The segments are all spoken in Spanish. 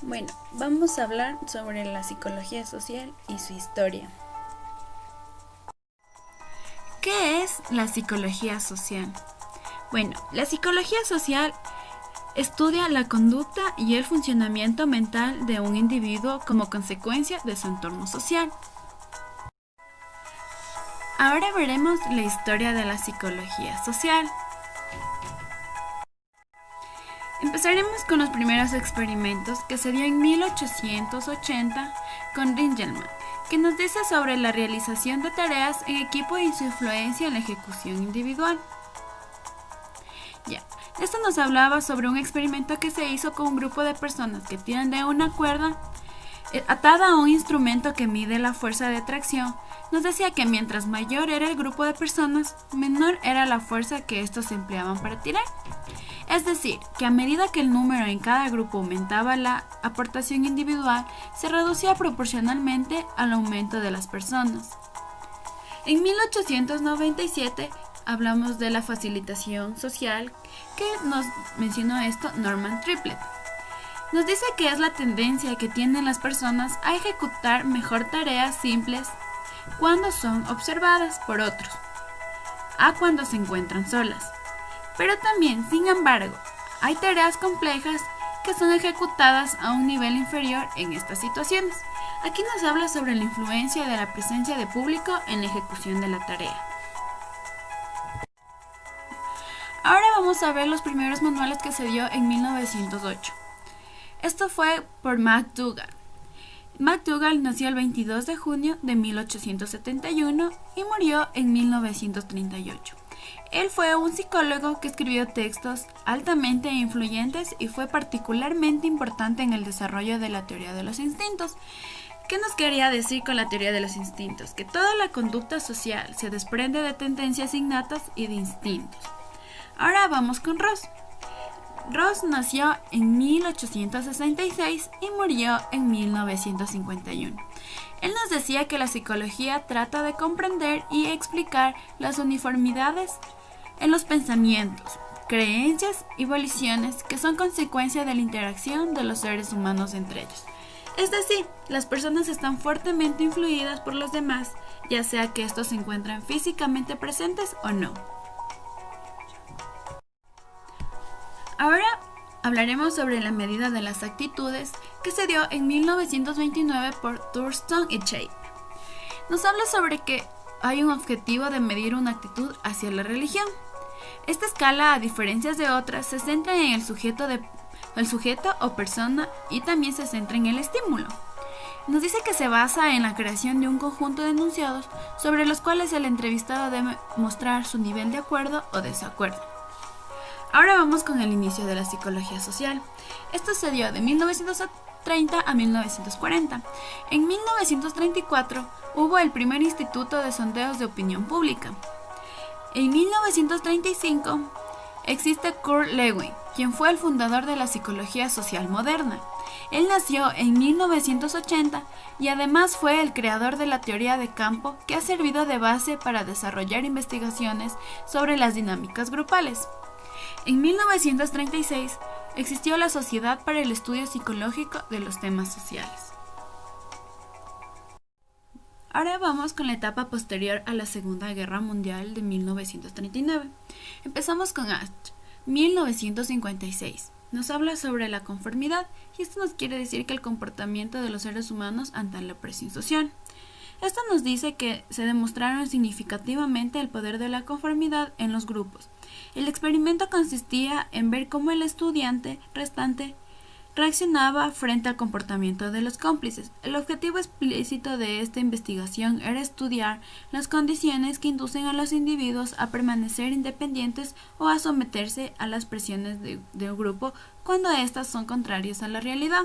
Bueno, vamos a hablar sobre la psicología social y su historia. ¿Qué es la psicología social? Bueno, la psicología social estudia la conducta y el funcionamiento mental de un individuo como consecuencia de su entorno social. Ahora veremos la historia de la psicología social. Empezaremos con los primeros experimentos que se dio en 1880 con Ringelmann, que nos dice sobre la realización de tareas en equipo y su influencia en la ejecución individual. Esto nos hablaba sobre un experimento que se hizo con un grupo de personas que tienen de una cuerda atada a un instrumento que mide la fuerza de tracción. Nos decía que mientras mayor era el grupo de personas, menor era la fuerza que estos empleaban para tirar. Es decir, que a medida que el número en cada grupo aumentaba, la aportación individual se reducía proporcionalmente al aumento de las personas. En 1897 hablamos de la facilitación social, que nos mencionó esto Norman Triplett. Nos dice que es la tendencia que tienen las personas a ejecutar mejor tareas simples cuando son observadas por otros, a cuando se encuentran solas. Pero también, sin embargo, hay tareas complejas que son ejecutadas a un nivel inferior en estas situaciones. Aquí nos habla sobre la influencia de la presencia de público en la ejecución de la tarea. Ahora vamos a ver los primeros manuales que se dio en 1908. Esto fue por McDougall. McDougall nació el 22 de junio de 1871 y murió en 1938. Él fue un psicólogo que escribió textos altamente influyentes y fue particularmente importante en el desarrollo de la teoría de los instintos. ¿Qué nos quería decir con la teoría de los instintos? Que toda la conducta social se desprende de tendencias innatas y de instintos. Ahora vamos con Ross. Ross nació en 1866 y murió en 1951. Él nos decía que la psicología trata de comprender y explicar las uniformidades en los pensamientos, creencias y voliciones que son consecuencia de la interacción de los seres humanos entre ellos. Es decir, las personas están fuertemente influidas por los demás, ya sea que estos se encuentran físicamente presentes o no. Ahora hablaremos sobre la medida de las actitudes que se dio en 1929 por Thurston y Shape. Nos habla sobre que hay un objetivo de medir una actitud hacia la religión. Esta escala, a diferencia de otras, se centra en el sujeto o persona y también se centra en el estímulo. Nos dice que se basa en la creación de un conjunto de enunciados sobre los cuales el entrevistado debe mostrar su nivel de acuerdo o desacuerdo. Ahora vamos con el inicio de la psicología social. Esto se dio de 1930 a 1940. En 1934 hubo el primer instituto de sondeos de opinión pública. En 1935 existe Kurt Lewin, quien fue el fundador de la psicología social moderna. Él nació en 1980 y además fue el creador de la teoría de campo, que ha servido de base para desarrollar investigaciones sobre las dinámicas grupales. En 1936 existió la Sociedad para el Estudio Psicológico de los Temas Sociales. Ahora vamos con la etapa posterior a la Segunda Guerra Mundial de 1939. Empezamos con Asch, 1956. Nos habla sobre la conformidad y esto nos quiere decir que el comportamiento de los seres humanos ante la presión social. Esto nos dice que se demostraron significativamente el poder de la conformidad en los grupos. El experimento consistía en ver cómo el estudiante restante reaccionaba frente al comportamiento de los cómplices. El objetivo explícito de esta investigación era estudiar las condiciones que inducen a los individuos a permanecer independientes o a someterse a las presiones del grupo cuando éstas son contrarias a la realidad.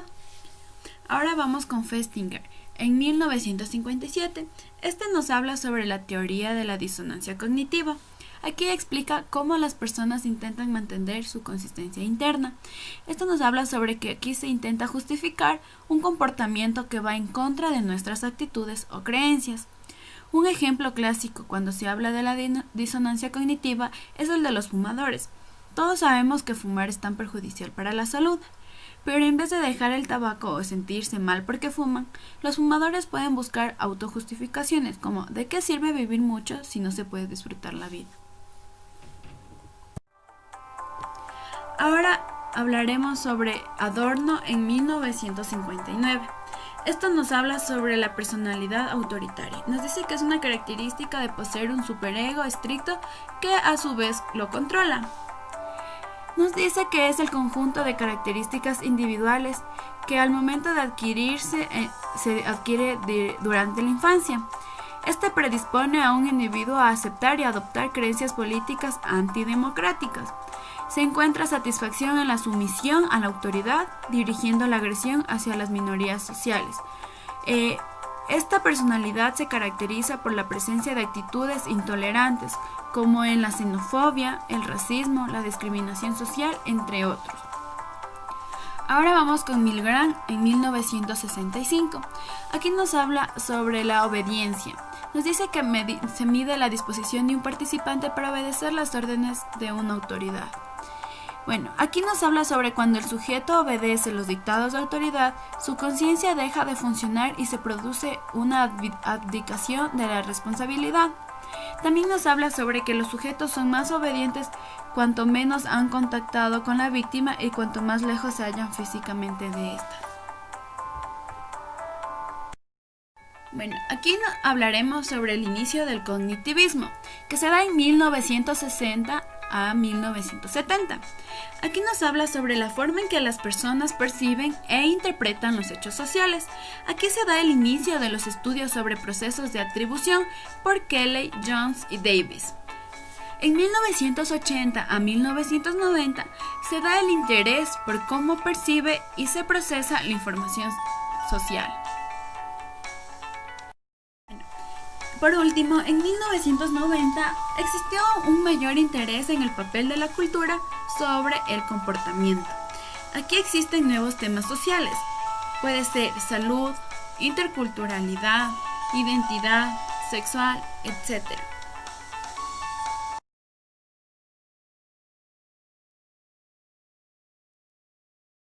Ahora vamos con Festinger. En 1957, este nos habla sobre la teoría de la disonancia cognitiva. Aquí explica cómo las personas intentan mantener su consistencia interna. Esto nos habla sobre que aquí se intenta justificar un comportamiento que va en contra de nuestras actitudes o creencias. Un ejemplo clásico cuando se habla de la disonancia cognitiva es el de los fumadores. Todos sabemos que fumar es tan perjudicial para la salud, pero en vez de dejar el tabaco o sentirse mal porque fuman, los fumadores pueden buscar autojustificaciones como ¿de qué sirve vivir mucho si no se puede disfrutar la vida? Ahora hablaremos sobre Adorno en 1959. Esto nos habla sobre la personalidad autoritaria. Nos dice que es una característica de poseer un superego estricto que a su vez lo controla. Nos dice que es el conjunto de características individuales que al momento de adquirirse se adquiere durante la infancia. Este predispone a un individuo a aceptar y adoptar creencias políticas antidemocráticas. Se encuentra satisfacción en la sumisión a la autoridad, dirigiendo la agresión hacia las minorías sociales. Esta personalidad se caracteriza por la presencia de actitudes intolerantes, como en la xenofobia, el racismo, la discriminación social, entre otros. Ahora vamos con Milgram en 1965. Aquí nos habla sobre la obediencia. Nos dice que se mide la disposición de un participante para obedecer las órdenes de una autoridad. Bueno, aquí nos habla sobre cuando el sujeto obedece los dictados de autoridad, su conciencia deja de funcionar y se produce una abdicación de la responsabilidad. También nos habla sobre que los sujetos son más obedientes cuanto menos han contactado con la víctima y cuanto más lejos se hallan físicamente de esta. Bueno, aquí hablaremos sobre el inicio del cognitivismo, que se da en 1960 a 1970. Aquí nos habla sobre la forma en que las personas perciben e interpretan los hechos sociales. Aquí se da el inicio de los estudios sobre procesos de atribución por Kelley, Jones y Davis. En 1980 a 1990 se da el interés por cómo percibe y se procesa la información social. Por último, en 1990 existió un mayor interés en el papel de la cultura sobre el comportamiento. Aquí existen nuevos temas sociales. Puede ser salud, interculturalidad, identidad, sexual, etc.